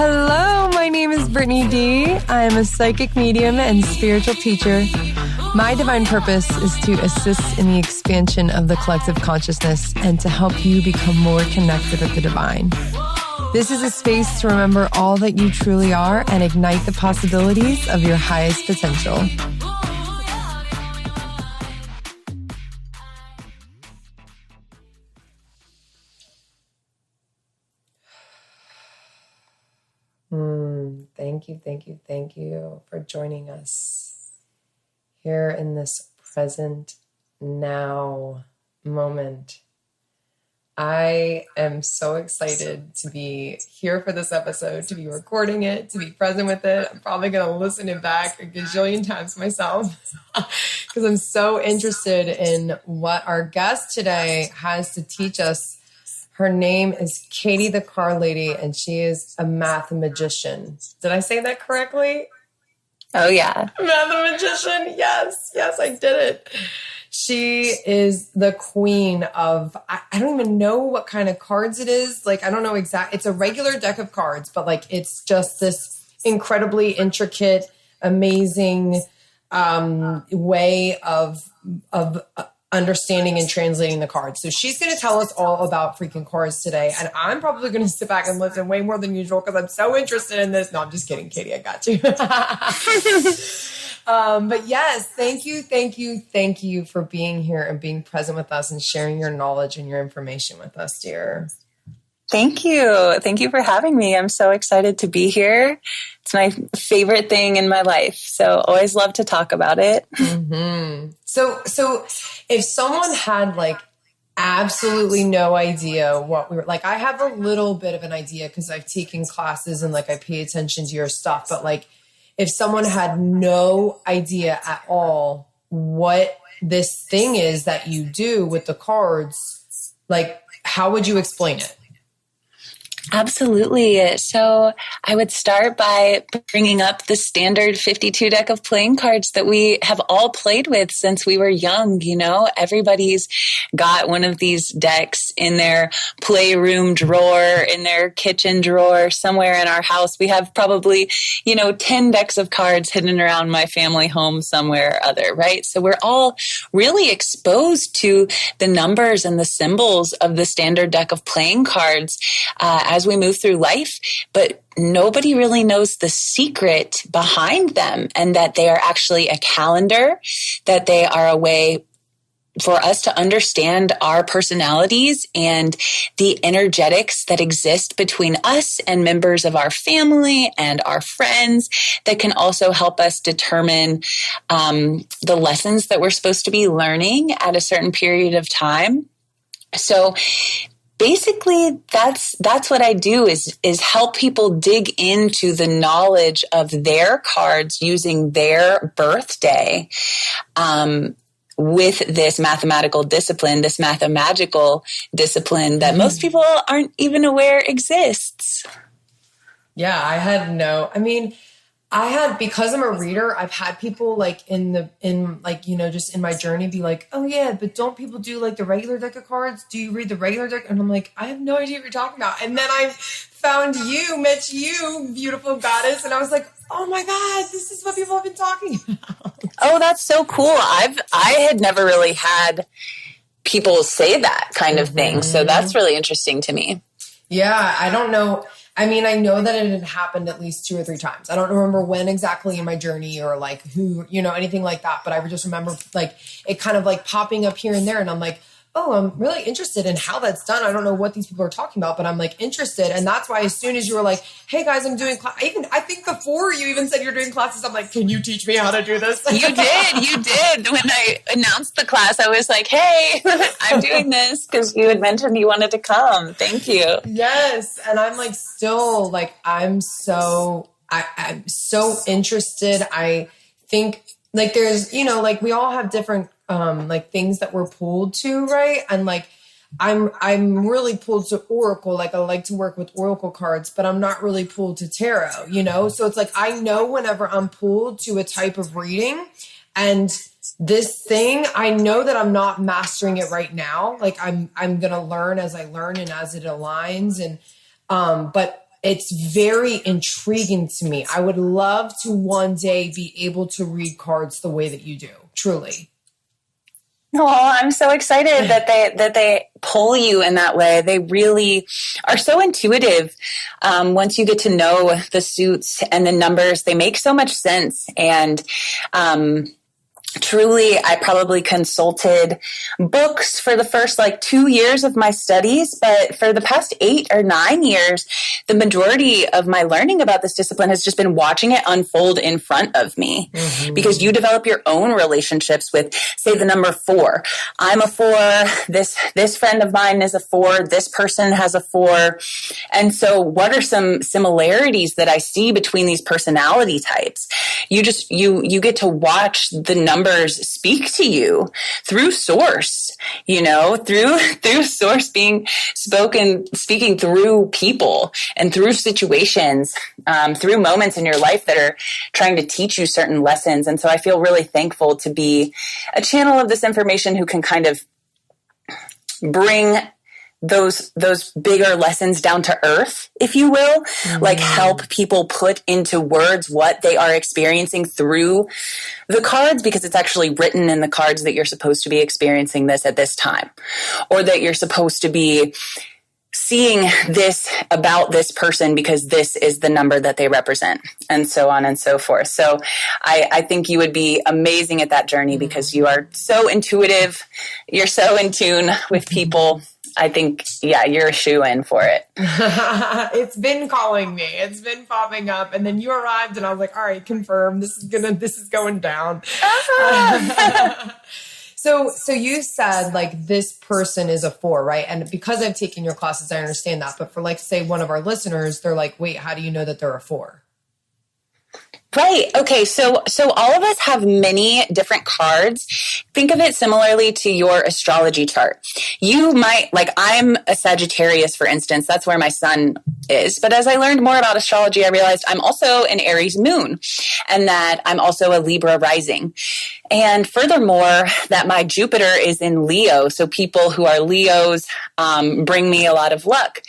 Hello, my name is Brittany D. I am a psychic medium and spiritual teacher. My divine purpose is to assist in the expansion of the collective consciousness and to help you become more connected with the divine. This is a space to remember all that you truly are and ignite the possibilities of your highest potential. Thank you for joining us here in this present now moment. I am so excited to be here for this episode, to be recording it, to be present with it. I'm probably going to listen it back a gazillion times myself because I'm so interested in what our guest today has to teach us. Her name is Katie the Car Lady, and she is a mathematician. Did I say that correctly? Oh, yeah. Mathematician. Yes, I did it. She is the queen of, I don't even know what kind of cards it is. Like, I don't know exactly. It's a regular deck of cards, but like, it's just this incredibly intricate, amazing way of understanding and translating the cards. So she's going to tell us all about freaking cards today. And I'm probably going to sit back and listen way more than usual because I'm so interested in this. No, I'm just kidding, Katie. I got you. But yes, thank you for being here and being present with us and sharing your knowledge and your information with us, dear. Thank you. Thank you for having me. I'm so excited to be here. It's my favorite thing in my life. So always love to talk about it. Mm-hmm. So if someone had like absolutely no idea what we were like, I have a little bit of an idea because I've taken classes and like I pay attention to your stuff. But like if someone had no idea at all what this thing is that you do with the cards, like how would you explain it? Absolutely. So I would start by bringing up the standard 52 deck of playing cards that we have all played with since we were young. You know, everybody's got one of these decks in their playroom drawer, in their kitchen drawer, somewhere in our house. We have probably, 10 decks of cards hidden around my family home somewhere or other, right? So we're all really exposed to the numbers and the symbols of the standard deck of playing cards as we move through life, but nobody really knows the secret behind them and that they are actually a calendar, that they are a way for us to understand our personalities and the energetics that exist between us and members of our family and our friends that can also help us determine the lessons that we're supposed to be learning at a certain period of time. So basically, that's what I do is help people dig into the knowledge of their cards using their birthday with this mathematical discipline, this mathemagical discipline that most people aren't even aware exists. Yeah, because I'm a reader, I've had people like just in my journey be like, oh yeah, but don't people do like the regular deck of cards? Do you read the regular deck? And I'm like, I have no idea what you're talking about. And then I met you, beautiful goddess. And I was like, oh my God, this is what people have been talking about. Oh, that's so cool. I had never really had people say that kind of thing. So that's really interesting to me. Yeah, I don't know. I mean, I know that it had happened at least 2 or 3 times. I don't remember when exactly in my journey or like who, anything like that. But I just remember like it kind of like popping up here and there. And I'm like, oh, I'm really interested in how that's done. I don't know what these people are talking about, but I'm like interested. And that's why as soon as you were like, hey guys, I'm doing class. I think before you even said you're doing classes, I'm like, can you teach me how to do this? You did. When I announced the class, I was like, hey, I'm doing this because you had mentioned you wanted to come. Thank you. Yes. And I'm like, still like, I'm so interested. I think like there's, like we all have different like things that we're pulled to, right? And like I'm really pulled to Oracle. Like I like to work with Oracle cards, but I'm not really pulled to tarot, So it's like I know whenever I'm pulled to a type of reading and this thing, I know that I'm not mastering it right now. Like I'm gonna learn as I learn and as it aligns. And but it's very intriguing to me. I would love to one day be able to read cards the way that you do, truly. Oh, I'm so excited that they pull you in that way. They really are so intuitive. Once you get to know the suits and the numbers, they make so much sense. And truly, I probably consulted books for the first 2 years of my studies, but for the past 8 or 9 years, the majority of my learning about this discipline has just been watching it unfold in front of me. Mm-hmm. Because you develop your own relationships with, say, the number 4. I'm a 4. This friend of mine is a 4. This person has a 4. And so what are some similarities that I see between these personality types? You get to watch the numbers speak to you through source, through source being speaking through people and through situations, through moments in your life that are trying to teach you certain lessons. And so I feel really thankful to be a channel of this information who can kind of bring those bigger lessons down to earth, if you will, help people put into words what they are experiencing through the cards, because it's actually written in the cards that you're supposed to be experiencing this at this time, or that you're supposed to be seeing this about this person because this is the number that they represent, and so on and so forth. So I think you would be amazing at that journey because you are so intuitive. You're so in tune with people. I think, you're a shoo-in for it. It's been calling me. It's been popping up. And then you arrived and I was like, all right, confirm. This is going down. So you said this person is a 4, right? And because I've taken your classes, I understand that. But for say one of our listeners, they're like, wait, how do you know that they're a 4? Right. Okay. So all of us have many different cards. Think of it similarly to your astrology chart. You might, I'm a Sagittarius, for instance. That's where my sun is. But as I learned more about astrology, I realized I'm also an Aries moon and that I'm also a Libra rising. And furthermore, that my Jupiter is in Leo. So people who are Leos bring me a lot of luck.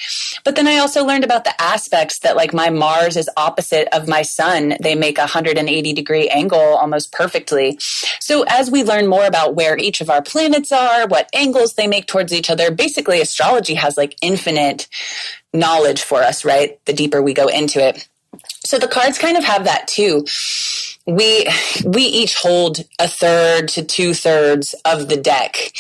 But then I also learned about the aspects that my Mars is opposite of my sun. They make a 180-degree angle almost perfectly. So as we learn more about where each of our planets are, what angles they make towards each other, basically astrology has infinite knowledge for us, right? The deeper we go into it. So the cards kind of have that too. We each hold 1/3 to 2/3 of the deck.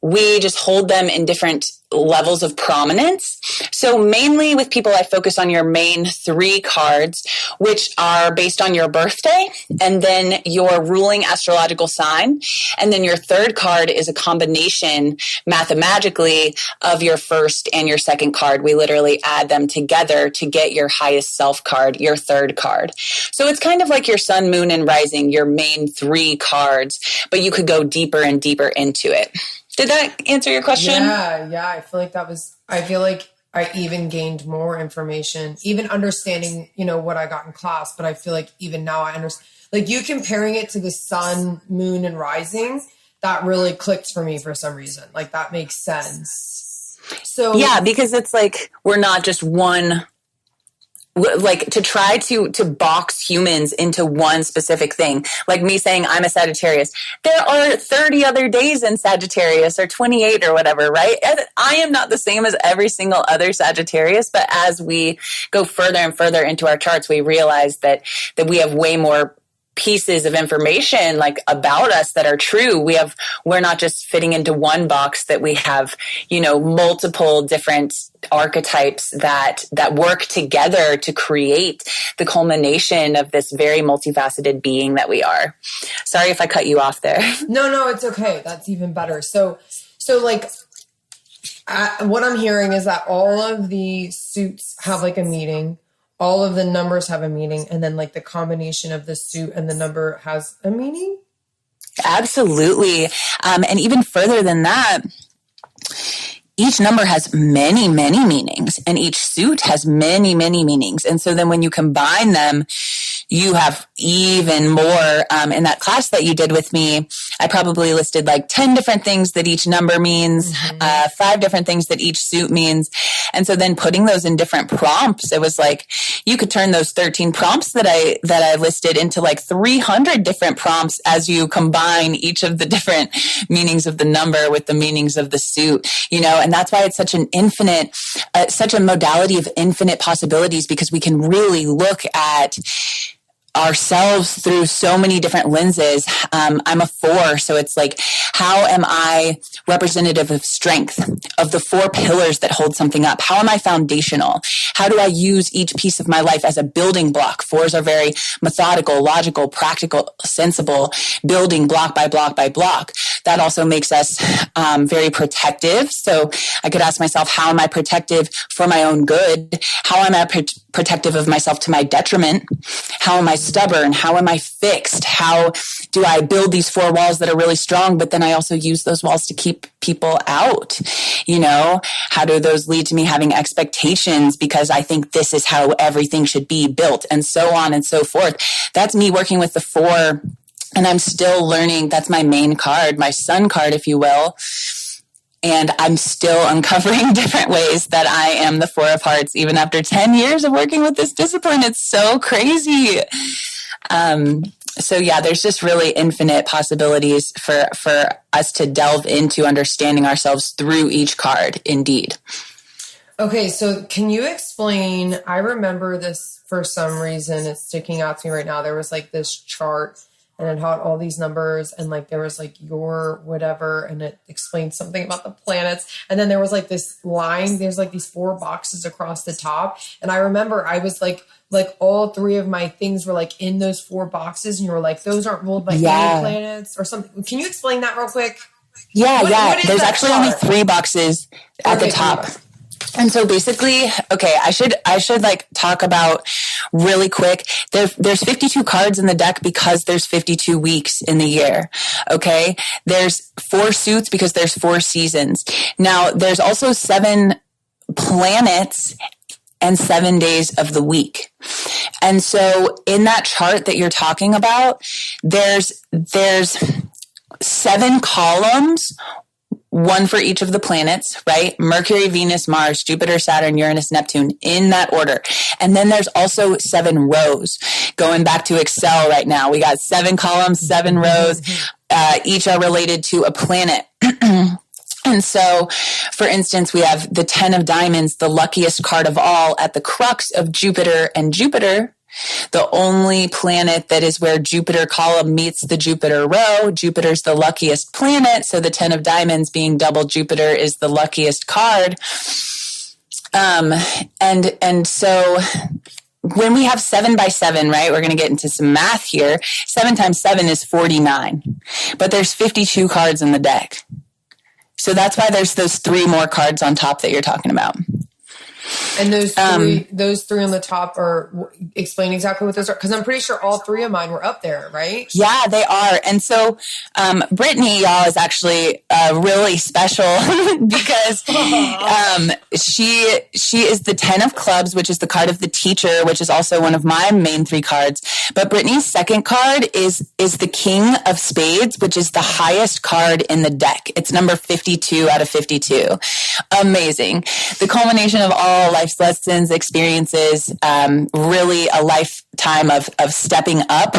We just hold them in different levels of prominence. So mainly with people, I focus on your main 3 cards, which are based on your birthday and then your ruling astrological sign. And then your 3rd card is a combination mathematically of your 1st and your 2nd card. We literally add them together to get your highest self card, your 3rd card. So it's kind of like your sun, moon, and rising, your main 3 cards, but you could go deeper and deeper into it. Did that answer your question? Yeah. I feel like I even gained more information, even understanding, what I got in class. But I feel like even now I understand, you comparing it to the sun, moon, and rising, that really clicked for me for some reason. That makes sense. So yeah, because it's we're not just one. To try to box humans into one specific thing, like me saying I'm a Sagittarius. There are 30 other days in Sagittarius or 28 or whatever, right? I am not the same as every single other Sagittarius, but as we go further and further into our charts, we realize that we have way more pieces of information about us that are true. We're not just fitting into one box, that we have, multiple different archetypes that work together to create the culmination of this very multifaceted being that we are. Sorry if I cut you off there. No, it's okay. That's even better. So what I'm hearing is that all of the suits have a meaning. All of the numbers have a meaning, and then the combination of the suit and the number has a meaning? Absolutely. And even further than that, each number has many, many meanings, and each suit has many, many meanings. And so then when you combine them, you have even more. In that class that you did with me, I probably listed like 10 different things that each number means, 5 different things that each suit means. And so then putting those in different prompts, it was like you could turn those 13 prompts that I listed into like 300 different prompts as you combine each of the different meanings of the number with the meanings of the suit, and that's why it's such an infinite, such a modality of infinite possibilities, because we can really look at ourselves through so many different lenses. I'm a 4, so it's like, how am I representative of strength, of the 4 pillars that hold something up? How am I foundational? How do I use each piece of my life as a building block? 4s are very methodical, logical, practical, sensible, building block by block by block. That also makes us very protective. So I could ask myself, how am I protective for my own good? How am I protective of myself to my detriment? How am I stubborn? How am I fixed? How do I build these 4 walls that are really strong, but then I also use those walls to keep people out? How do those lead to me having expectations because I think this is how everything should be built, and so on and so forth? That's me working with the 4. And I'm still learning. That's my main card, my sun card, if you will. And I'm still uncovering different ways that I am the 4 of hearts, even after 10 years of working with this discipline. It's so crazy. So yeah, there's just really infinite possibilities for us to delve into understanding ourselves through each card, indeed. Okay, so can you explain, I remember this for some reason, it's sticking out to me right now. There was like this chart, and it had all these numbers, and like there was like your whatever, and it explained something about the planets. And then there was like this line, there's like these 4 boxes across the top. And I remember I was like all 3 of my things were like in those 4 boxes, and you were like, those aren't ruled by any planets or something. Can you explain that real quick? What there's actually chart? Only 3 boxes at the top. And so basically, okay, I should like talk about really quick. There's 52 cards in the deck because there's 52 weeks in the year. Okay. There's 4 suits because there's 4 seasons. Now there's also 7 planets and 7 days of the week. And so in that chart that you're talking about, there's 7 columns, 1 for each of the planets, right? Mercury, Venus, Mars, Jupiter, Saturn, Uranus, Neptune, in that order. And then there's also 7 rows. Going back to Excel right now, we got 7 columns, 7 rows. Each are related to a planet. And so, for instance, we have the 10 of diamonds, the luckiest card of all, at the crux of Jupiter, and Jupiter, the only planet that is where Jupiter column meets the Jupiter row. Jupiter's the luckiest planet, so the 10 of diamonds being double Jupiter is the luckiest card. And so when we have 7 by 7, right, we're going to get into some math here. 7 times 7 is 49, but there's 52 cards in the deck. So that's why there's those 3 more cards on top that you're talking about. And those three on the top are, explain exactly what those are, because I'm pretty sure all 3 of mine were up there, right? Yeah, they are. And so Brittany, y'all, is actually really special because she is the 10 of clubs, which is the card of the teacher, which is also one of my main 3 cards. But Brittany's second card is the King of Spades, which is the highest card in the deck. It's number 52 out of 52. Amazing. The culmination of all life's lessons, experiences, really a lifetime of stepping up,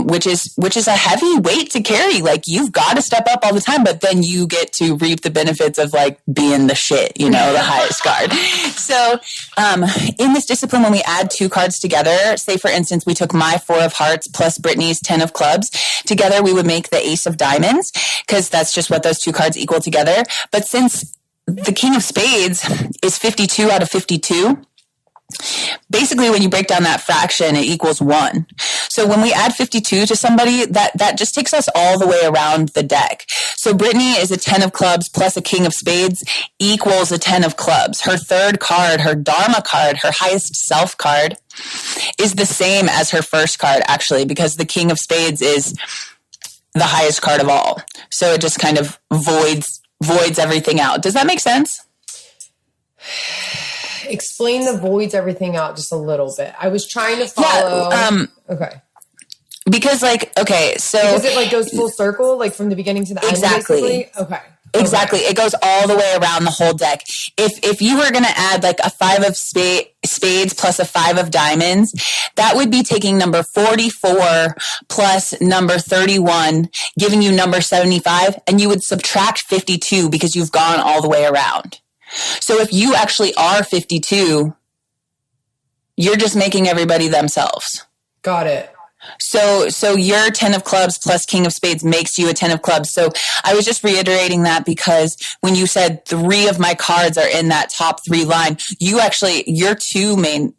which is a heavy weight to carry. Like, you've got to step up all the time, but then you get to reap the benefits of like being the shit, the highest card. So in this discipline, when we add 2 cards together, say for instance, we took my 4 of hearts plus Brittany's 10 of clubs together, we would make the Ace of diamonds, because that's just what those 2 cards equal together. But since the King of Spades is 52 out of 52, basically when you break down that fraction, it equals 1. So when we add 52 to somebody, that just takes us all the way around the deck. So Brittany is a 10 of clubs plus a King of Spades equals a 10 of clubs. Her third card, her Dharma card, her highest self card, is the same as her first card, actually, because the King of Spades is the highest card of all. So it just kind of voids everything out. Does that make sense? explain the voids, everything out just a little bit. I was trying to follow. Yeah, okay. Because like, okay, so. Because it like goes full circle, like from the beginning to the end, basically? Okay. Exactly. It goes all the way around the whole deck. If you were going to add like a 5 of spades plus a 5 of diamonds, that would be taking number 44 plus number 31, giving you number 75, and you would subtract 52 because you've gone all the way around. So if you actually are 52, you're just making everybody themselves. Got it. So your 10 of clubs plus king of spades makes you a 10 of clubs. So I was just reiterating that because when you said 3 of my cards are in that top 3 line, your 3 main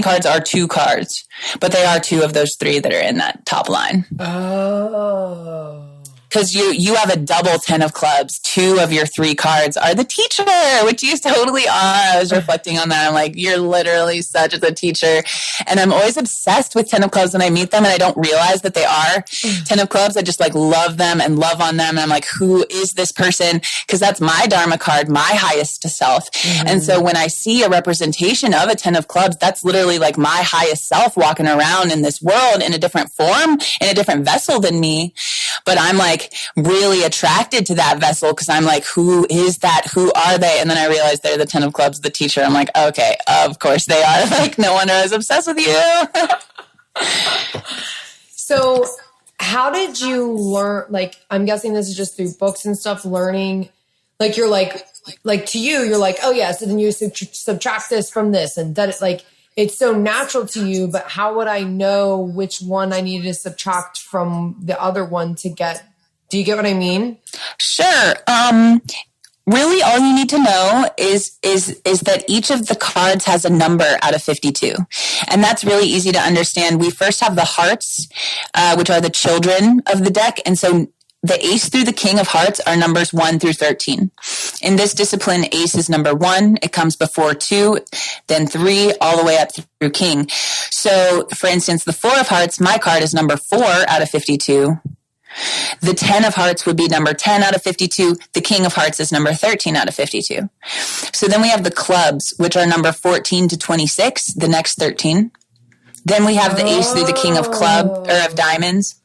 cards are 2 cards, but they are 2 of those 3 that are in that top line. Oh. Because you have a double 10 of clubs. 2 of your 3 cards are the teacher, which you totally are. I was reflecting on that. I'm like, you're literally such a teacher. And I'm always obsessed with 10 of clubs when I meet them and I don't realize that they are 10 of clubs. I just like love them and love on them. And I'm like, who is this person? Because that's my Dharma card, my highest self. Mm-hmm. And so when I see a representation of a 10 of clubs, that's literally like my highest self walking around in this world in a different form, in a different vessel than me. But I'm like, really attracted to that vessel because I'm like, who is that? Who are they? And then I realized they're the 10 of clubs, the teacher. I'm like, okay, of course they are. Like, no wonder I was obsessed with you. So how did you learn? Like, I'm guessing this is just through books and stuff, learning. Like, you're like to you, you're like, oh yeah, so then you subtract this from this. And that it's like, it's so natural to you, but how would I know which one I needed to subtract from the other one to get? Do you get what I mean? Sure. Really, all you need to know is that each of the cards has a number out of 52. And that's really easy to understand. We first have the hearts, which are the children of the deck. And so the ace through the king of hearts are numbers 1 through 13. In this discipline, ace is number 1. It comes before 2, then 3, all the way up through king. So, for instance, the 4 of hearts, my card is number 4 out of 52. The 10 of hearts would be number 10 out of 52. The king of hearts is number 13 out of 52. So then we have the clubs, which are number 14 to 26, the next 13. Then we have the ace through the king of diamonds.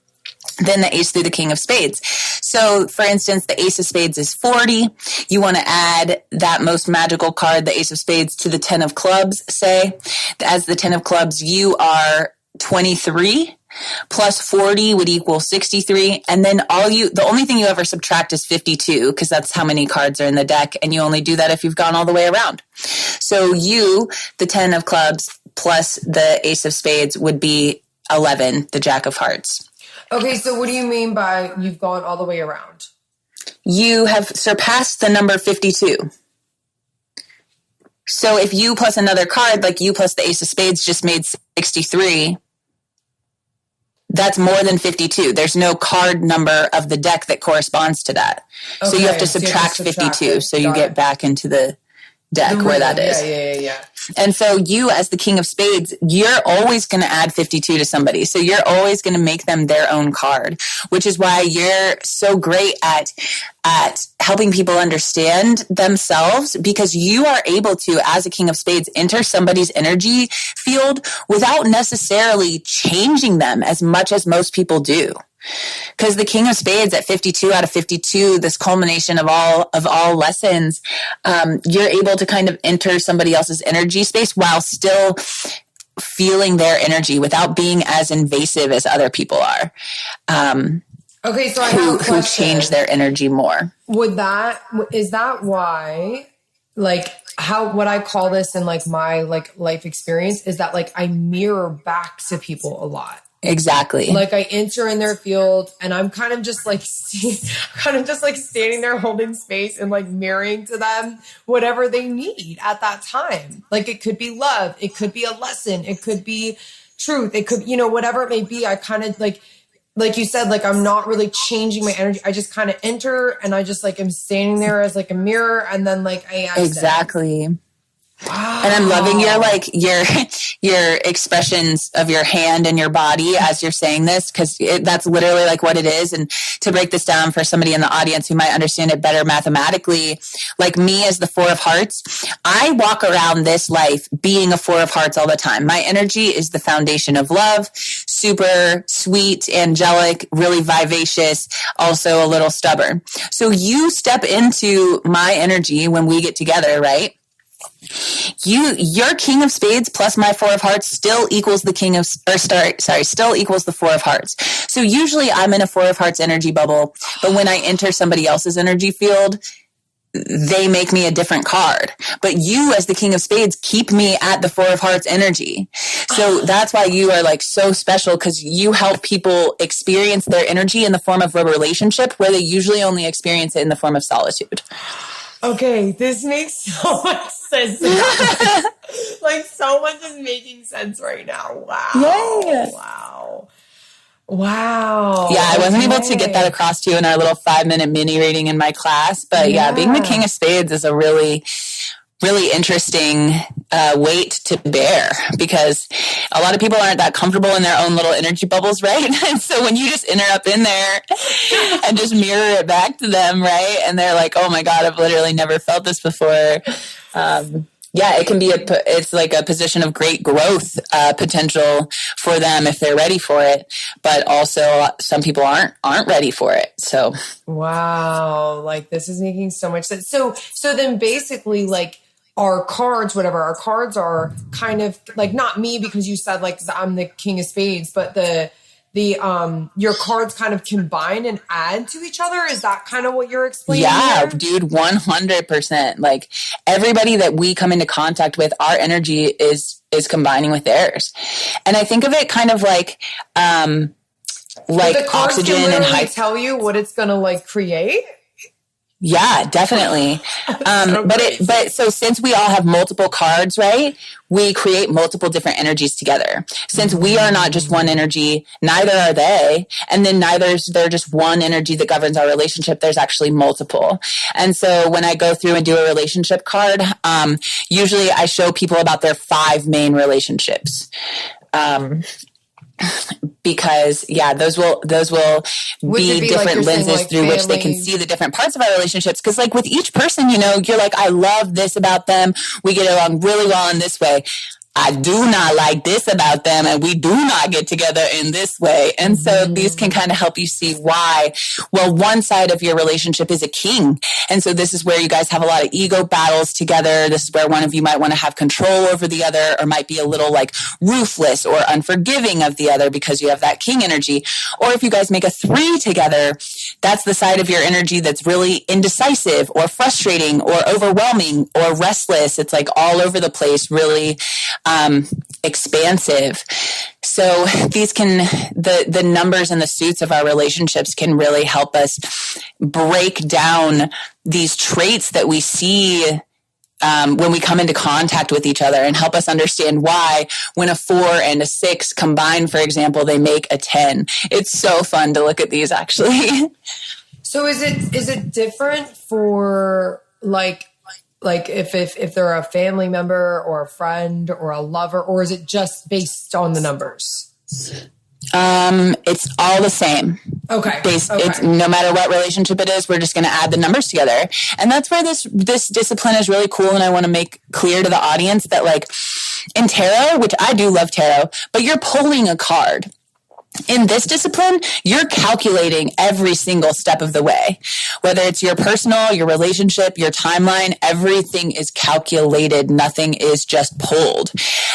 Then the ace through the king of spades. So, for instance, the ace of spades is 40. You want to add that most magical card, the ace of spades, to the 10 of clubs, say. As the 10 of clubs, you are 23. Plus 40 would equal 63. And then the only thing you ever subtract is 52 because that's how many cards are in the deck. And you only do that if you've gone all the way around. So the 10 of clubs plus the ace of spades would be 11, the jack of hearts. Okay. So what do you mean by you've gone all the way around? You have surpassed the number 52. So if you plus another card, like you plus the ace of spades just made 63, that's more than 52. There's no card number of the deck that corresponds to that. Okay, so you have to subtract 52. So you get back into the deck where that is. Yeah. And so you, as the king of spades, you're always going to add 52 to somebody. So you're always going to make them their own card, which is why you're so great at helping people understand themselves, because you are able to, as a king of spades, enter somebody's energy field without necessarily changing them as much as most people do. Because the king of spades at 52 out of 52, this culmination of all lessons, you're able to kind of enter somebody else's energy space while still feeling their energy without being as invasive as other people are. Okay, so I have a question. Who change their energy more. Is that why, like, what I call this in like my like life experience is that like I mirror back to people a lot. Exactly. Like I enter in their field and I'm kind of just like standing there holding space and like mirroring to them whatever they need at that time. Like it could be love. It could be a lesson. It could be truth. It could, whatever it may be. I kind of like you said, like I'm not really changing my energy. I just kind of enter and I just like am standing there as like a mirror and then like I exit. Exactly. Wow. And I'm loving your your expressions of your hand and your body as you're saying this, because that's literally like what it is. And to break this down for somebody in the audience who might understand it better mathematically, like me as the Four of Hearts, I walk around this life being a Four of Hearts all the time. My energy is the foundation of love, super sweet, angelic, really vivacious, also a little stubborn. So you step into my energy when we get together, right? Your King of Spades plus my Four of Hearts still equals the still equals the Four of Hearts. So usually I'm in a Four of Hearts energy bubble, but when I enter somebody else's energy field, they make me a different card. But you as the King of Spades keep me at the Four of Hearts energy. So that's why you are like so special, because you help people experience their energy in the form of a relationship where they usually only experience it in the form of solitude. Okay, this makes so much sense. Like, so much is making sense right now. Wow. Yay. Wow. Yeah, I wasn't able to get that across to you in our little 5-minute mini reading in my class. But yeah, being the King of Spades is a really, really interesting weight to bear, because a lot of people aren't that comfortable in their own little energy bubbles, right? And so when you just enter up in there and just mirror it back to them, right? And they're like, oh my God, I've literally never felt this before. Yeah, it can be it's like a position of great growth potential for them if they're ready for it. But also some people aren't ready for it. So wow, like this is making so much sense. So then basically, like, our cards are kind of like, not me, because you said like I'm the King of Spades, but your cards kind of combine and add to each other. Is that kind of what you're explaining? Yeah, here? Dude, 100%. Like everybody that we come into contact with, our energy is combining with theirs. And I think of it kind of like the cards oxygen can and literally tell you what it's going to like create. Yeah, definitely. So since we all have multiple cards, right, we create multiple different energies together. Since we are not just one energy, neither are they. And then they're just one energy that governs our relationship. There's actually multiple. And so when I go through and do a relationship card, usually I show people about their 5 main relationships. Because those will be different like lenses like through family, which they can see the different parts of our relationships. Because like with each person, you're like, I love this about them. We get along really well in this way. I do not like this about them, and we do not get together in this way. And so these can kind of help you see why. Well, one side of your relationship is a king. And so this is where you guys have a lot of ego battles together. This is where one of you might want to have control over the other, or might be a little like ruthless or unforgiving of the other because you have that king energy. Or if you guys make a 3 together, that's the side of your energy that's really indecisive or frustrating or overwhelming or restless. It's like all over the place, really expansive. So these the numbers and the suits of our relationships can really help us break down these traits that we see when we come into contact with each other, and help us understand why when a 4 and a 6 combine, for example, they make a 10. It's so fun to look at these, actually. So is it different for like if they're a family member or a friend or a lover, or is it just based on the numbers? It's all the same. Okay. It's no matter what relationship it is, we're just going to add the numbers together. And that's where this discipline is really cool. And I want to make clear to the audience that, like, in tarot, which I do love tarot, but you're pulling a card. In this discipline, you're calculating every single step of the way. Whether it's your personal, your relationship, your timeline, everything is calculated. Nothing is just pulled.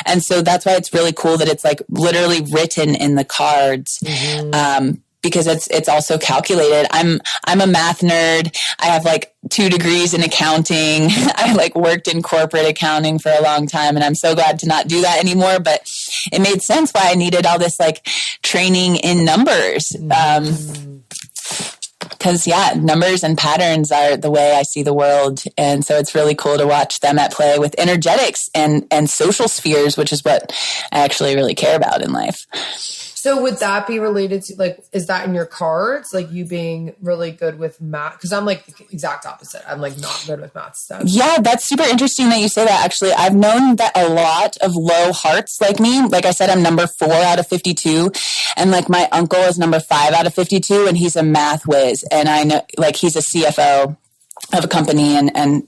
And so that's why it's really cool that it's like literally written in the cards. Mm-hmm. Because it's also calculated. I'm a math nerd. I have like 2 degrees in accounting. I like worked in corporate accounting for a long time, and I'm so glad to not do that anymore. But it made sense why I needed all this like training in numbers. Because numbers and patterns are the way I see the world. And so it's really cool to watch them at play with energetics and social spheres, which is what I actually really care about in life. So would that be related to like, is that in your cards? Like you being really good with math? Because I'm like the exact opposite. I'm like not good with math stuff. Yeah, that's super interesting that you say that. Actually, I've known that a lot of low hearts like me. Like I said, I'm number 4 out of 52. And like my uncle is number 5 out of 52 and he's a math whiz. And I know like he's a CFO of a company and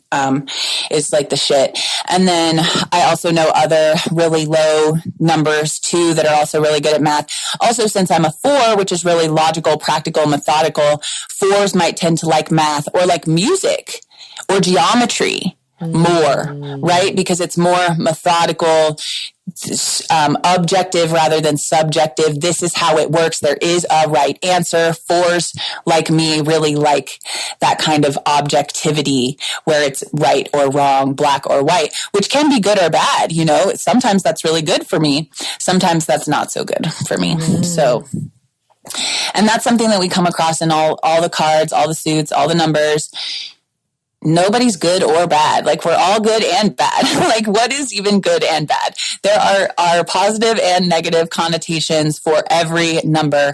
is like the shit. And then I also know other really low numbers too that are also really good at math. Also, since I'm a 4, which is really logical, practical, methodical, 4s might tend to like math or like music or geometry more, right? Because it's more methodical, objective rather than subjective. This is how it works. There is a right answer. 4s like me really like that kind of objectivity where it's right or wrong, black or white, which can be good or bad. You know, sometimes that's really good for me. Sometimes that's not so good for me. So, and that's something that we come across in all the cards, all the suits, all the numbers. Nobody's good or bad. Like we're all good and bad. Like what is even good and bad? There are positive and negative connotations for every number.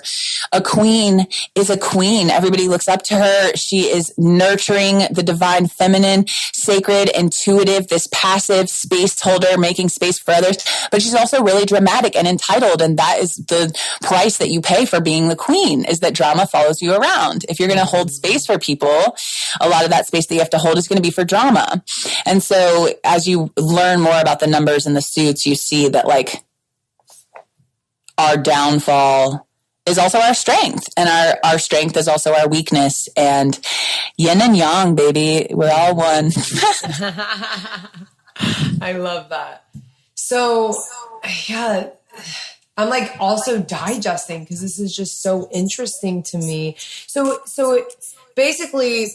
A queen is a queen. Everybody looks up to her. She is nurturing the divine feminine, sacred, intuitive, this passive space holder, making space for others. But she's also really dramatic and entitled. And that is the price that you pay for being the queen, is that drama follows you around. If you're going to hold space for people, a lot of that space that you have to hold is going to be for drama. And so as you learn more about the numbers and the suits, you see that like our downfall is also our strength, and our strength is also our weakness, and yin and yang, baby. We're all one. I love that. So yeah, I'm like also digesting because this is just so interesting to me. So basically,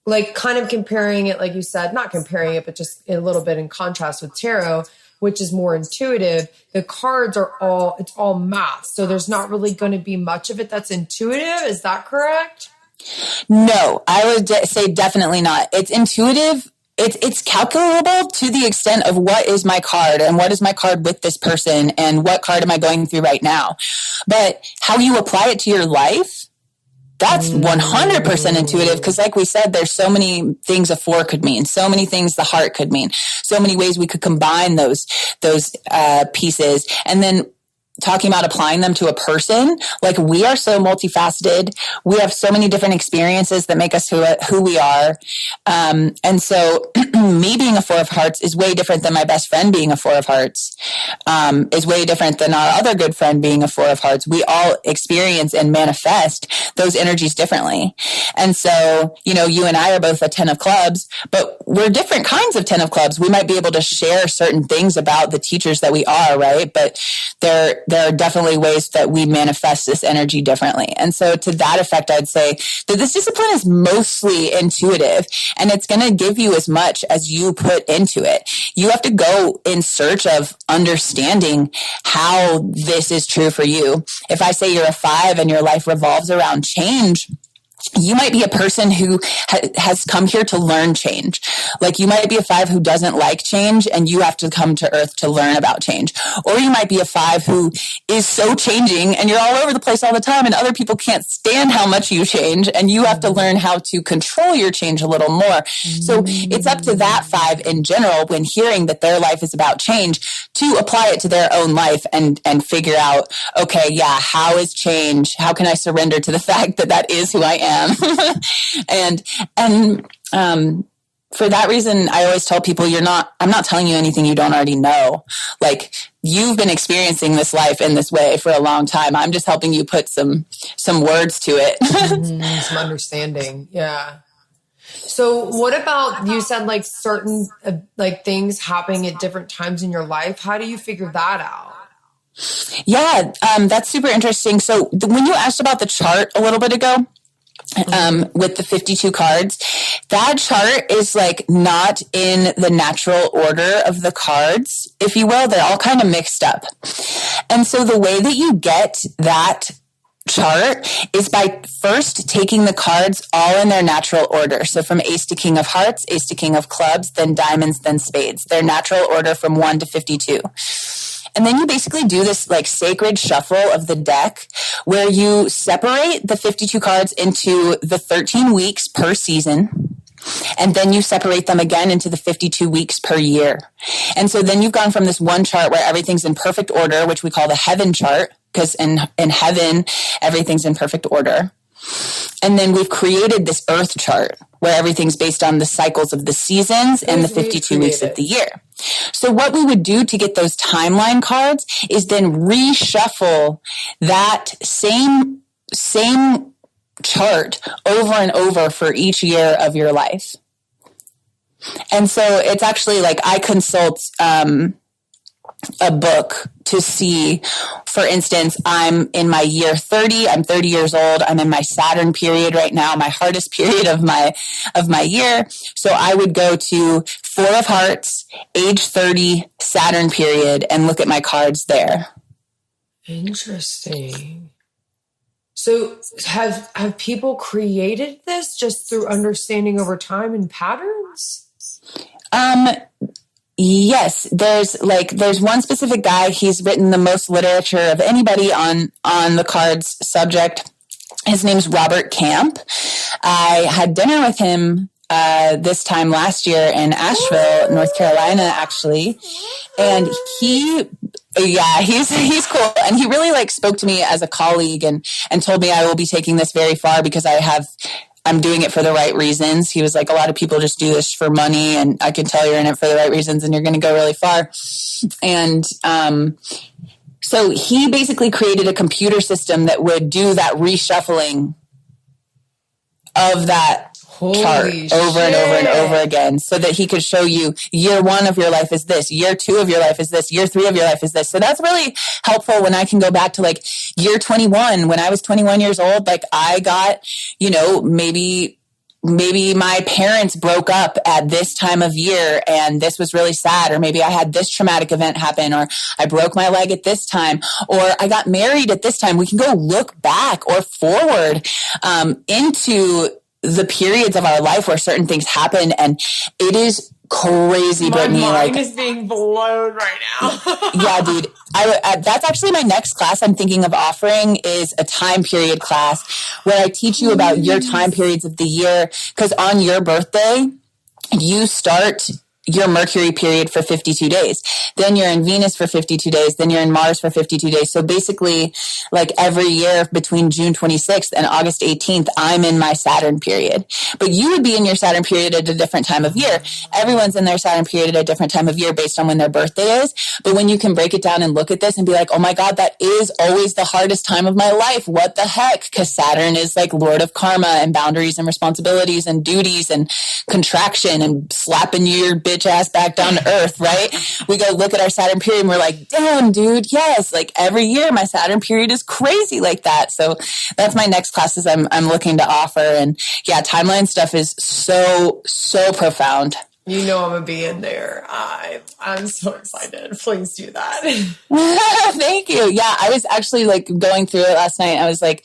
like kind of comparing it, like you said, not comparing it, but just a little bit in contrast with tarot, which is more intuitive. The cards are it's all math. So there's not really going to be much of it that's intuitive. Is that correct? No, I would say definitely not. It's intuitive. It's calculable to the extent of what is my card and what is my card with this person and what card am I going through right now. But how you apply it to your life, that's 100% intuitive, because like we said, there's so many things a 4 could mean, so many things the heart could mean, so many ways we could combine those pieces. And then talking about applying them to a person, like we are so multifaceted. We have so many different experiences that make us who we are. And so me being a 4 of hearts is way different than my best friend being a 4 of hearts, is way different than our other good friend being a 4 of hearts. We all experience and manifest those energies differently. And so, you know, you and I are both a 10 of clubs, but we're different kinds of 10 of clubs. We might be able to share certain things about the teachers that we are, right? But there are definitely ways that we manifest this energy differently. And so to that effect, I'd say that this discipline is mostly intuitive, and it's going to give you as much as you put into it. You have to go in search of understanding how this is true for you. If I say you're a 5 and your life revolves around change, you might be a person who has come here to learn change. Like you might be a 5 who doesn't like change and you have to come to earth to learn about change. Or you might be a 5 who is so changing and you're all over the place all the time and other people can't stand how much you change and you have to learn how to control your change a little more. So it's up to that 5 in general, when hearing that their life is about change, to apply it to their own life and figure out, okay, yeah, how is change? How can I surrender to the fact that that is who I am? and for that reason, I always tell people, I'm not telling you anything you don't already know. Like you've been experiencing this life in this way for a long time. I'm just helping you put some words to it. Some understanding. Yeah. So what about, you said like certain like things happening at different times in your life. How do you figure that out? Yeah, that's super interesting. So when you asked about the chart a little bit ago, with the 52 cards, that chart is like not in the natural order of the cards, if you will. They're all kind of mixed up. And so the way that you get that chart is by first taking the cards all in their natural order. So from Ace to King of Hearts, Ace to King of Clubs, then Diamonds, then Spades. Their natural order from 1 to 52. And then you basically do this like sacred shuffle of the deck where you separate the 52 cards into the 13 weeks per season. And then you separate them again into the 52 weeks per year. And so then you've gone from this one chart where everything's in perfect order, which we call the heaven chart, because in heaven, everything's in perfect order. And then we've created this earth chart where everything's based on the cycles of the seasons and the 52 weeks of the year. So what we would do to get those timeline cards is then reshuffle that same chart over and over for each year of your life. And so it's actually like I consult a book to see, for instance, I'm in my year 30, I'm 30 years old, I'm in my Saturn period right now, my hardest period of my year. So I would go to 4 of Hearts, age 30, Saturn period, and look at my cards there. Interesting. So have people created this just through understanding over time and patterns? Yes, there's one specific guy. He's written the most literature of anybody on the cards subject. His name's Robert Camp. I had dinner with him this time last year in Asheville, North Carolina, actually. And he's cool. And he really like spoke to me as a colleague and told me I will be taking this very far because I'm doing it for the right reasons. He was like, a lot of people just do this for money, and I can tell you're in it for the right reasons and you're going to go really far. And so he basically created a computer system that would do that reshuffling of that chart over and over and over again so that he could show you year 1 of your life is this, year 2 of your life is this, year 3 of your life is this. So that's really helpful when I can go back to like year 21. When I was 21 years old, like I got, maybe my parents broke up at this time of year and this was really sad, or maybe I had this traumatic event happen, or I broke my leg at this time, or I got married at this time. We can go look back or forward into the periods of our life where certain things happen, and it is crazy, Brittany. My mind is being blown right now. Yeah, dude. That's actually my next class I'm thinking of offering is a time period class where I teach you about your time periods of the year, because on your birthday, you start your Mercury period for 52 days. Then you're in Venus for 52 days. Then you're in Mars for 52 days. So basically, like every year between June 26th and August 18th, I'm in my Saturn period. But you would be in your Saturn period at a different time of year. Everyone's in their Saturn period at a different time of year based on when their birthday is. But when you can break it down and look at this and be like, oh my God, that is always the hardest time of my life. What the heck? Because Saturn is like Lord of karma and boundaries and responsibilities and duties and contraction and slapping your bitch ass back down to earth, right? We go look at our Saturn period and we're like, damn, dude, yes, like every year my Saturn period is crazy like that. So that's my next classes I'm looking to offer. And yeah, timeline stuff is so profound. I'm gonna be in there. I'm so excited. Please do that. Thank you. Yeah, I was actually like going through it last night. I was like,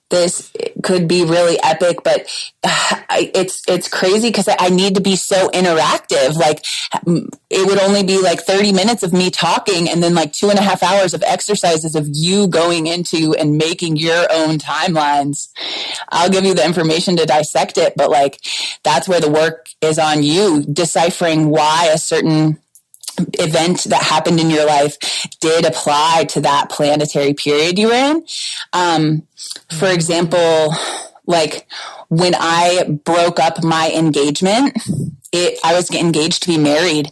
this could be really epic, but it's crazy because I need to be so interactive. Like it would only be like 30 minutes of me talking and then like 2.5 hours of exercises of you going into and making your own timelines. I'll give you the information to dissect it, but like that's where the work is on you, deciphering why a certain event that happened in your life did apply to that planetary period you were in. For example, like when I broke up my engagement, I was engaged to be married,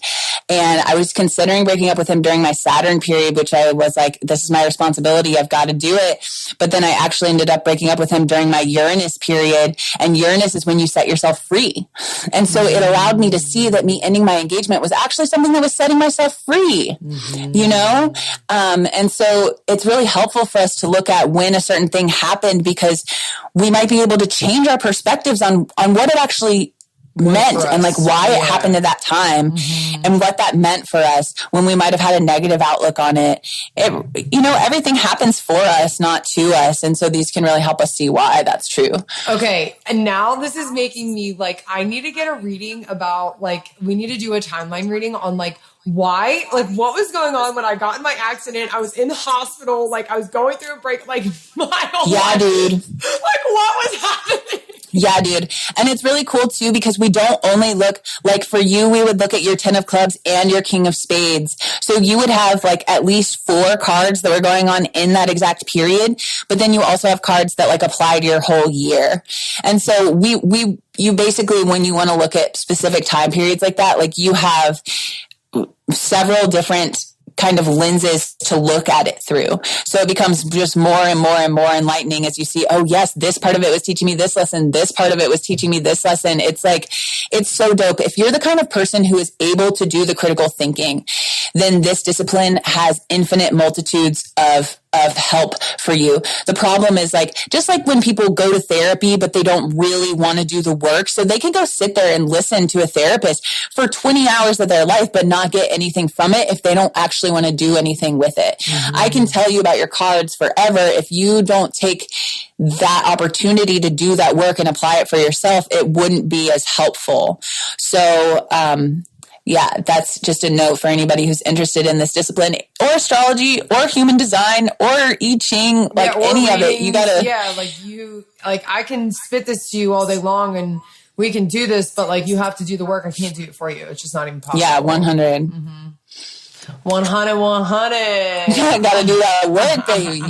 and I was considering breaking up with him during my Saturn period, which I was like, this is my responsibility. I've got to do it. But then I actually ended up breaking up with him during my Uranus period, and Uranus is when you set yourself free. And so it allowed me to see that me ending my engagement was actually something that was setting myself free, and so it's really helpful for us to look at when a certain thing happened, because we might be able to change our perspectives on what it actually meant and like why it happened at that time and what that meant for us when we might have had a negative outlook on it. Everything happens for us, not to us. And so these can really help us see why that's true. Okay. And now this is making me like, I need to get a reading about like, we need to do a timeline reading on like, why, like what was going on when I got in my accident? I was in the hospital, like I was going through a break, like my whole life. Dude. Like what was happening? Yeah, dude. And it's really cool too, because we don't only look like for you, we would look at your 10 of clubs and your king of spades. So you would have like at least 4 cards that were going on in that exact period. But then you also have cards that like apply to your whole year. And so you basically, when you want to look at specific time periods like that, like you have several different kind of lenses to look at it through. So it becomes just more and more and more enlightening as you see, oh yes, this part of it was teaching me this lesson. This part of it was teaching me this lesson. It's like, it's so dope. If you're the kind of person who is able to do the critical thinking, then this discipline has infinite multitudes of help for you. The problem is like, just like when people go to therapy, but they don't really want to do the work. So they can go sit there and listen to a therapist for 20 hours of their life, but not get anything from it if they don't actually want to do anything with it. I can tell you about your cards forever. If you don't take that opportunity to do that work and apply it for yourself, it wouldn't be as helpful. So, yeah, that's just a note for anybody who's interested in this discipline or astrology or human design or I Ching, like any of it. You gotta, I can spit this to you all day long and we can do this, but like you have to do the work. I can't do it for you. It's just not even possible. Yeah, 100. 100. I gotta do that work, baby.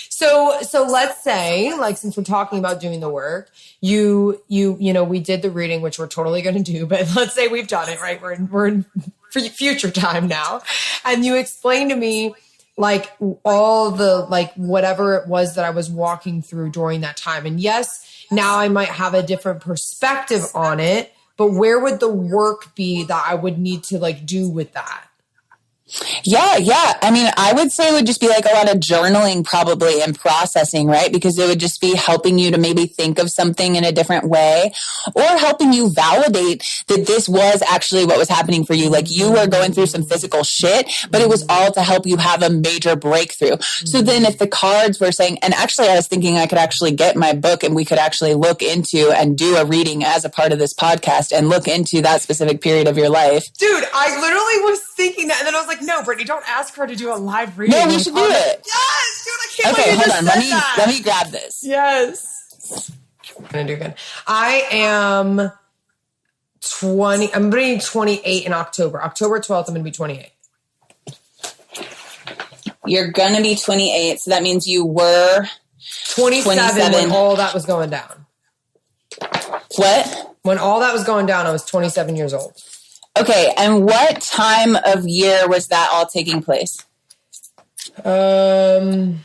So let's say, like, since we're talking about doing the work, you know, we did the reading, which we're totally going to do, but let's say we've done it, right? We're in future time now. And you explained to me like all the, like, whatever it was that I was walking through during that time. And yes, now I might have a different perspective on it, but where would the work be that I would need to like do with that? Yeah. I mean, I would say it would just be like a lot of journaling probably and processing, right? Because it would just be helping you to maybe think of something in a different way or helping you validate that this was actually what was happening for you. Like you were going through some physical shit, but it was all to help you have a major breakthrough. So then if the cards were saying, and actually I was thinking I could actually get my book and we could actually look into and do a reading as a part of this podcast and look into that specific period of your life. Dude, I literally was thinking that and then I was like, no, Brittany, don't ask her to do a live reading. No, we should do it. Yes, dude, I can't believe you hold just on. said Let me grab this. Yes. I'm going to do good. I am 20. I'm going to be 28 in October. October 12th, I'm going to be 28. You're going to be 28. So that means you were 27 when all that was going down. What? When all that was going down, I was 27 years old. Okay, and what time of year was that all taking place? The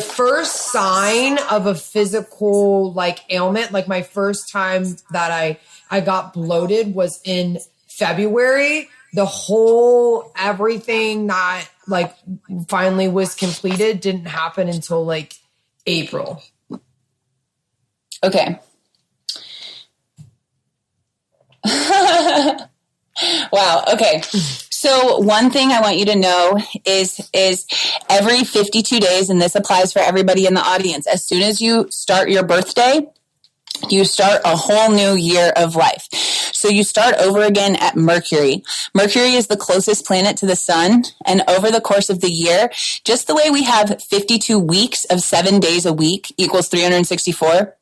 first sign of a physical like ailment, like my first time that I got bloated was in February. The whole everything that like finally was completed didn't happen until like April. Okay. Wow. Okay. So one thing I want you to know is every 52 days, and this applies for everybody in the audience, as soon as you start your birthday, you start a whole new year of life. So you start over again at Mercury. Mercury is the closest planet to the sun. And over the course of the year, just the way we have 52 weeks of 7 days a week equals 364,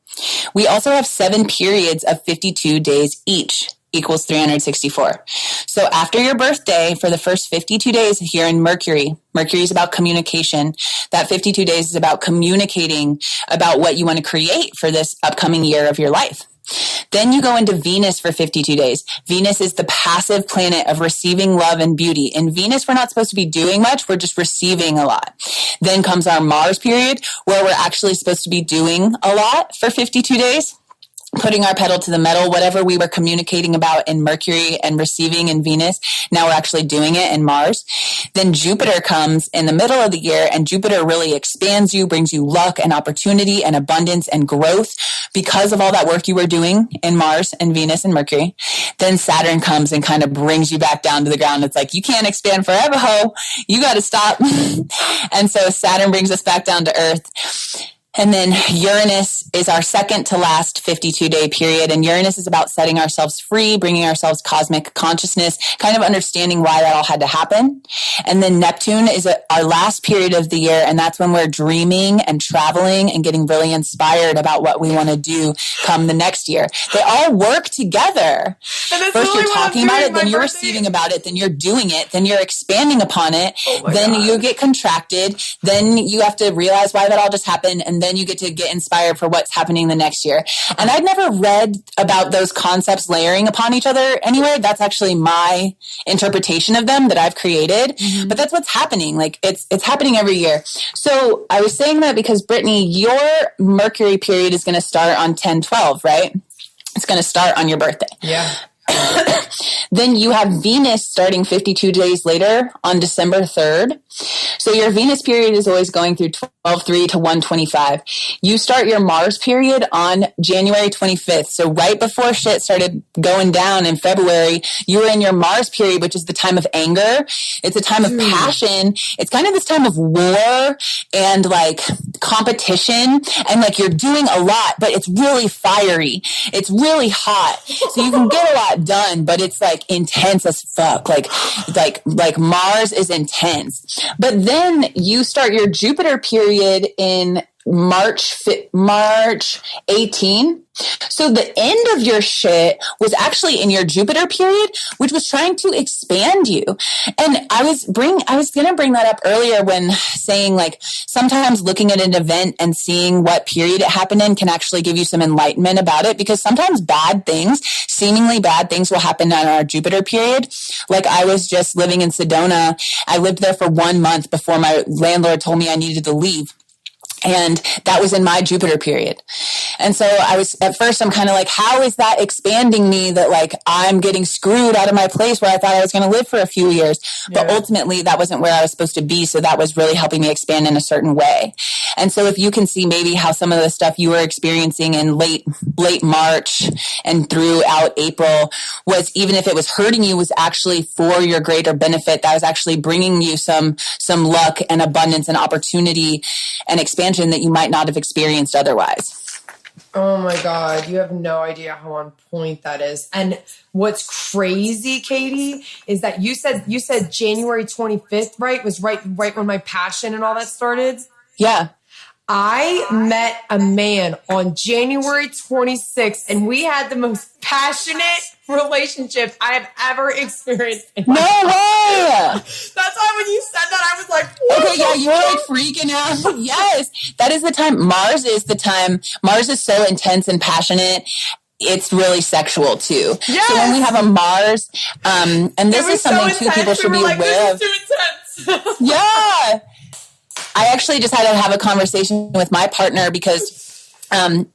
we also have 7 periods of 52 days each equals 364. So after your birthday, for the first 52 days here in Mercury is about communication. That 52 days is about communicating about what you want to create for this upcoming year of your life. Then you go into Venus for 52 days. Venus is the passive planet of receiving love and beauty. In Venus, we're not supposed to be doing much. We're just receiving a lot. Then comes our Mars period, where we're actually supposed to be doing a lot for 52 days. putting our pedal to the metal, whatever we were communicating about in Mercury and receiving in Venus, now we're actually doing it in Mars. Then Jupiter comes in the middle of the year, and Jupiter really expands you, brings you luck and opportunity and abundance and growth because of all that work you were doing in Mars and Venus and Mercury. Then Saturn comes and kind of brings you back down to the ground. It's like, you can't expand forever, ho. You got to stop. And so Saturn brings us back down to Earth. And then Uranus is our second to last 52-day period. And Uranus is about setting ourselves free, bringing ourselves cosmic consciousness, kind of understanding why that all had to happen. And then Neptune is our last period of the year. And that's when we're dreaming and traveling and getting really inspired about what we want to do come the next year. They all work together. First you're talking about it, then you're receiving about it, then you're doing it, then you're expanding upon it, then you get contracted, then you have to realize why that all just happened, and then you get to get inspired for what's happening the next year. And I'd never read about those concepts layering upon each other anywhere. That's actually my interpretation of them that I've created. Mm-hmm. But that's what's happening. Like it's happening every year. So I was saying that because, Brittany, your Mercury period is going to start on 10/12, right? It's going to start on your birthday. Yeah. Then you have Venus starting 52 days later on December 3rd. So your Venus period is always going through 12/3 to 125. You start your Mars period on January 25th. So right before shit started going down in February, you were in your Mars period, which is the time of anger. It's a time of passion. It's kind of this time of war and like competition, and like you're doing a lot, but it's really fiery. It's really hot. So you can get a lot done, but it's like intense as fuck. Like Mars is intense. But then you start your Jupiter period in March 18. So the end of your shit was actually in your Jupiter period, which was trying to expand you. And I was going to bring that up earlier when saying like sometimes looking at an event and seeing what period it happened in can actually give you some enlightenment about it, because sometimes seemingly bad things will happen on our Jupiter period. Like I was just living in Sedona. I lived there for 1 month before my landlord told me I needed to leave. And that was in my Jupiter period. And so at first I'm kind of like, how is that expanding me that like I'm getting screwed out of my place where I thought I was going to live for a few years. Yeah. But ultimately that wasn't where I was supposed to be. So that was really helping me expand in a certain way. And so if you can see maybe how some of the stuff you were experiencing in late March and throughout April was, even if it was hurting you, was actually for your greater benefit. That was actually bringing you some luck and abundance and opportunity and expansion that you might not have experienced otherwise. Oh my God, you have no idea how on point that is. And what's crazy, Katie, is that you said January 25th, right? Was right when my passion and all that started? Yeah. I met a man on January 26th, and we had the most passionate relationship I have ever experienced. No way! That's why when you said that, I was like, okay, yeah, you were like freaking out. Yes, that is the time. Mars is the time. Mars is so intense and passionate. It's really sexual too. Yes. So when we have a Mars, and this is something too people should be aware of. Too intense. Yeah. I actually just had to have a conversation with my partner because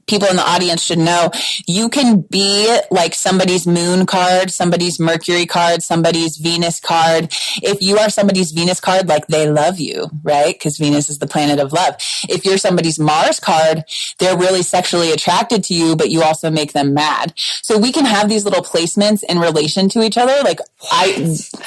people in the audience should know you can be like somebody's moon card, somebody's Mercury card, somebody's Venus card. If you are somebody's Venus card, like they love you, right? Because Venus is the planet of love. If you're somebody's Mars card, they're really sexually attracted to you, but you also make them mad. So we can have these little placements in relation to each other. Like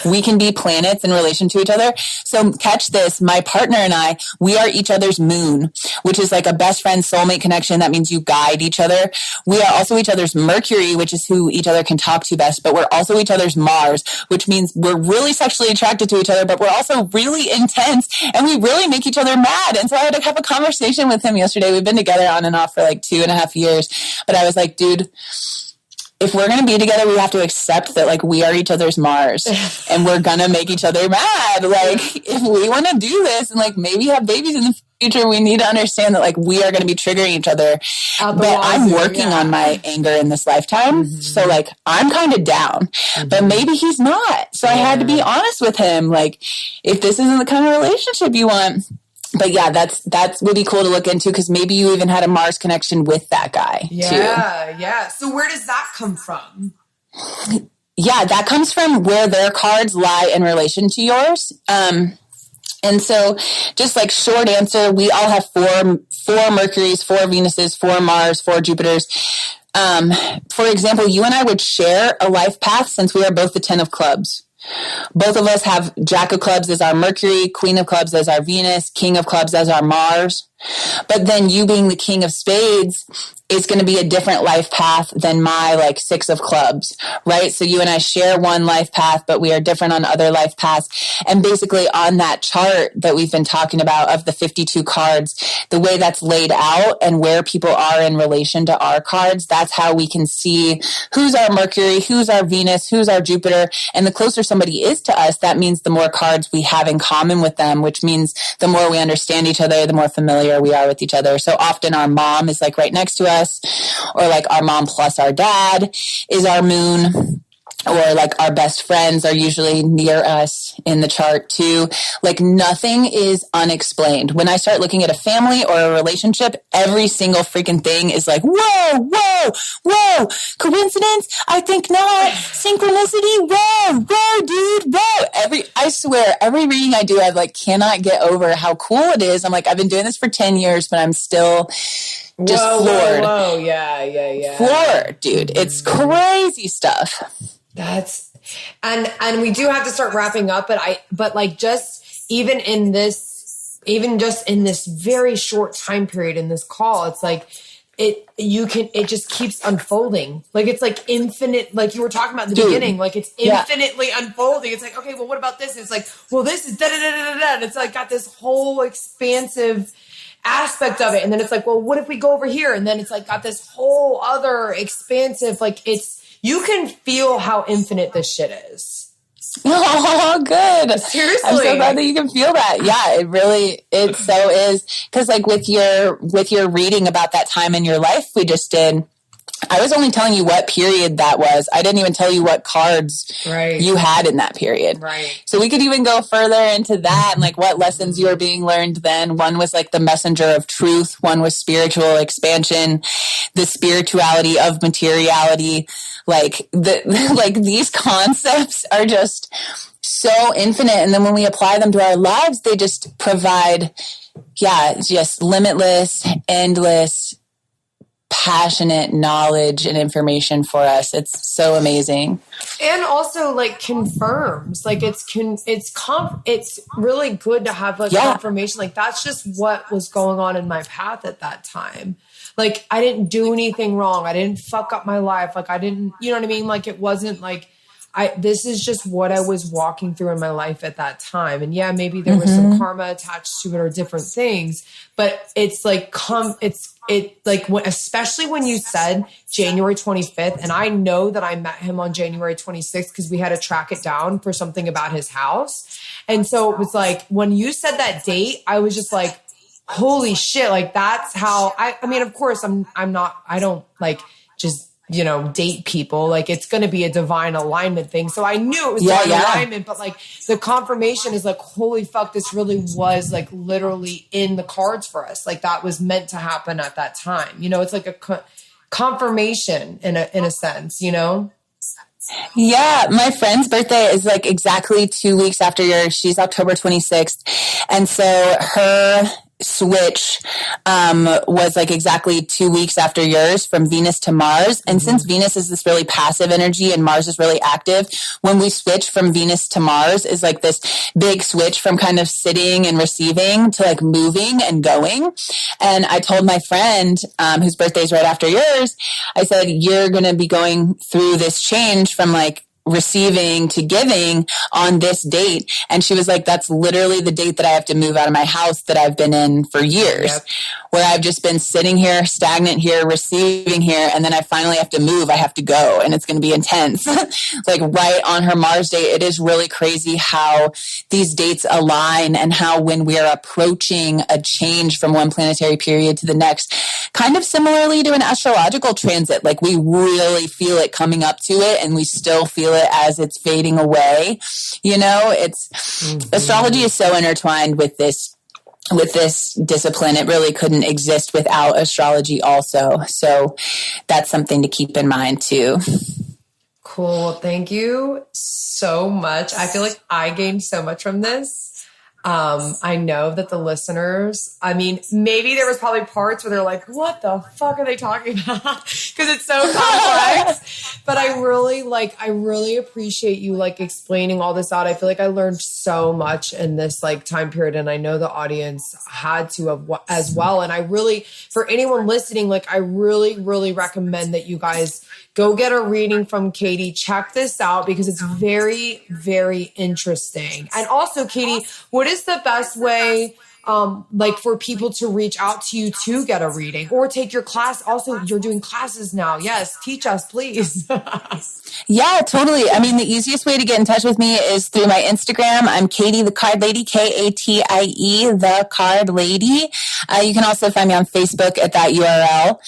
we can be planets in relation to each other. So catch this, my partner and I, we are each other's moon, which is like a best friend soulmate connection. That means you guide each other. We are also each other's Mercury, which is who each other can talk to best, but we're also each other's Mars, which means we're really sexually attracted to each other, but we're also really intense and we really make each other mad. And so I had to have a conversation with him yesterday. We've been together on and off for like 2.5 years, but I was like, dude, if we're going to be together, we have to accept that like we are each other's Mars and we're going to make each other mad. Like if we want to do this and like maybe have babies in the future, we need to understand that like we are going to be triggering each other. But I'm working on my anger in this lifetime. Mm-hmm. So like I'm kind of down, but maybe he's not. So I had to be honest with him. Like if this isn't the kind of relationship you want, But yeah, that would be cool to look into, because maybe you even had a Mars connection with that guy too. Yeah. So where does that come from? Yeah, that comes from where their cards lie in relation to yours. And so just like short answer, we all have four Mercuries, 4 Venuses, 4 Mars, 4 Jupiters. For example, you and I would share a life path since we are both the 10 of clubs. Both of us have Jack of Clubs as our Mercury, Queen of Clubs as our Venus, King of Clubs as our Mars. But then you being the King of Spades is going to be a different life path than my like 6 of Clubs, right? So you and I share one life path, but we are different on other life paths. And basically on that chart that we've been talking about of the 52 cards, the way that's laid out and where people are in relation to our cards, that's how we can see who's our Mercury, who's our Venus, who's our Jupiter. And the closer somebody is to us, that means the more cards we have in common with them, which means the more we understand each other, the more familiar we are with each other. So often our mom is like right next to us, or like our mom plus our dad is our moon, or like our best friends are usually near us in the chart too. Like nothing is unexplained. When I start looking at a family or a relationship, every single freaking thing is like, whoa, coincidence? I think not. Synchronicity? Whoa, dude, whoa. I swear, every reading I do, I like cannot get over how cool it is. I'm like, I've been doing this for 10 years, but I'm still just floored. Whoa. Yeah. Floored, dude. It's crazy stuff. That's, and we do have to start wrapping up, but like just even just in this very short time period in this call, it's like, it just keeps unfolding. Like, it's like infinite, like you were talking about in the beginning, like it's infinitely unfolding. It's like, okay, well, what about this? It's like, well, this is da-da-da-da-da. And it's like got this whole expansive aspect of it. And then it's like, well, what if we go over here? And then it's like got this whole other expansive, like you can feel how infinite this shit is. Oh, good. Seriously. I'm so glad that you can feel that. Yeah, it so is. Because like with your reading about that time in your life we just did, I was only telling you what period that was. I didn't even tell you what cards you had in that period. Right. So we could even go further into that and like what lessons you were being learned then. One was like the messenger of truth. One was spiritual expansion, the spirituality of materiality. Like like these concepts are just so infinite. And then when we apply them to our lives, they just provide, just limitless, endless, passionate knowledge and information for us. It's so amazing. And also like confirms, like it's really good to have like confirmation. Like that's just what was going on in my path at that time. Like I didn't do anything wrong. I didn't fuck up my life. Like I didn't, you know what I mean? Like it wasn't like this is just what I was walking through in my life at that time. And yeah, maybe there was some karma attached to it or different things, but it's like, especially when you said January 25th, and I know that I met him on January 26th because we had to track it down for something about his house. And so it was like, when you said that date, I was just like, holy shit. Like that's how I mean, of course I don't like just, date people. Like it's going to be a divine alignment thing. So I knew it was divine alignment, but like the confirmation is like, holy fuck, this really was like literally in the cards for us. Like that was meant to happen at that time. It's like a confirmation in a sense, Yeah, my friend's birthday is like exactly 2 weeks after yours. She's October 26th. And so her switch was like exactly 2 weeks after yours from Venus to Mars. And since Venus is this really passive energy and Mars is really active, when we switch from Venus to Mars is like this big switch from kind of sitting and receiving to like moving and going. And I told my friend whose birthday is right after yours, I said, you're going to be going through this change from like receiving to giving on this date. And she was like, that's literally the date that I have to move out of my house that I've been in for years, where I've just been sitting here, stagnant here, receiving here. And then I finally have to move. I have to go, and it's going to be intense. Like right on her Mars day. It is really crazy how these dates align, and how when we are approaching a change from one planetary period to the next, kind of similarly to an astrological transit, like we really feel it coming up to it, and we still feel it as it's fading away. Astrology is so intertwined with this with this discipline, it really couldn't exist without astrology also. So that's something to keep in mind too. Cool. Thank you so much. I feel like I gained so much from this. I know that the listeners, I mean, maybe there was probably parts where they're like, what the fuck are they talking about? Because it's so complex. But I really appreciate you like explaining all this out. I feel like I learned so much in this like time period, and I know the audience had to as well. And I really, for anyone listening, like I really recommend that you guys go get a reading from Katie. Check this out because it's very, very interesting. And also, Katie, what is the best way, like for people to reach out to you to get a reading or take your class? Also, you're doing classes now. Yes. Teach us, please. Yeah, totally. I mean, the easiest way to get in touch with me is through my Instagram. I'm Katie the Card Lady, Katie the Card Lady. You can also find me on Facebook at that URL.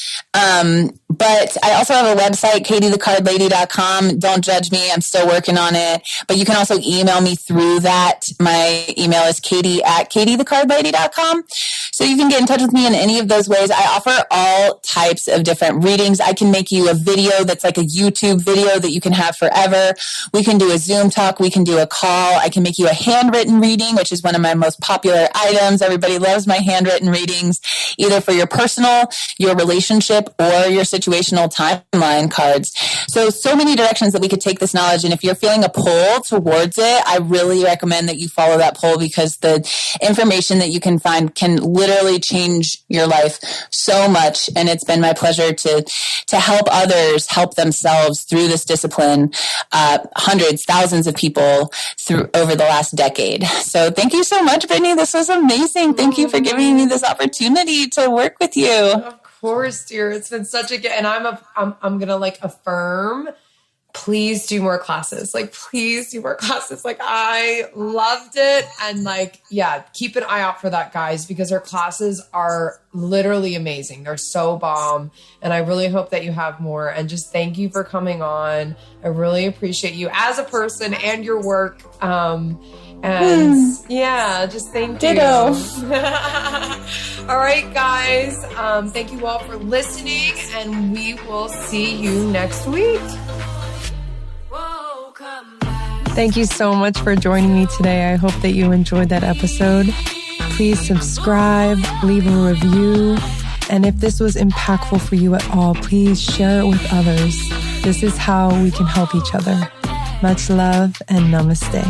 But I also have a website, katiethecardlady.com. Don't judge me. I'm still working on it. But you can also email me through that. My email is katie@katiethecardlady.com. So you can get in touch with me in any of those ways. I offer all types of different readings. I can make you a video that's like a YouTube video that you can have forever. We can do a Zoom talk. We can do a call. I can make you a handwritten reading, which is one of my most popular items. Everybody loves my handwritten readings, either for your personal, your relationship, or your situational timeline cards. So many directions that we could take this knowledge. And if you're feeling a pull towards it, I really recommend that you follow that pull, because the information that you can find can literally change your life so much. And it's been my pleasure to help others help themselves through this discipline, hundreds, thousands of people through over the last decade. So thank you so much, Brittany. This was amazing. Thank you for giving me this opportunity to work with you. Of course, dear. It's been such a good, and I'm gonna like affirm, please do more classes. Like, please do more classes. Like, I loved it. And like, yeah, keep an eye out for that, guys, because her classes are literally amazing. They're so bomb. And I really hope that you have more. And just thank you for coming on. I really appreciate you as a person and your work. And yeah, just thank Ditto. you. All right, guys. Thank you all for listening, and we will see you next week. Thank you so much for joining me today. I hope that you enjoyed that episode. Please subscribe, leave a review, and if this was impactful for you at all, please share it with others. This is how we can help each other. Much love and namaste.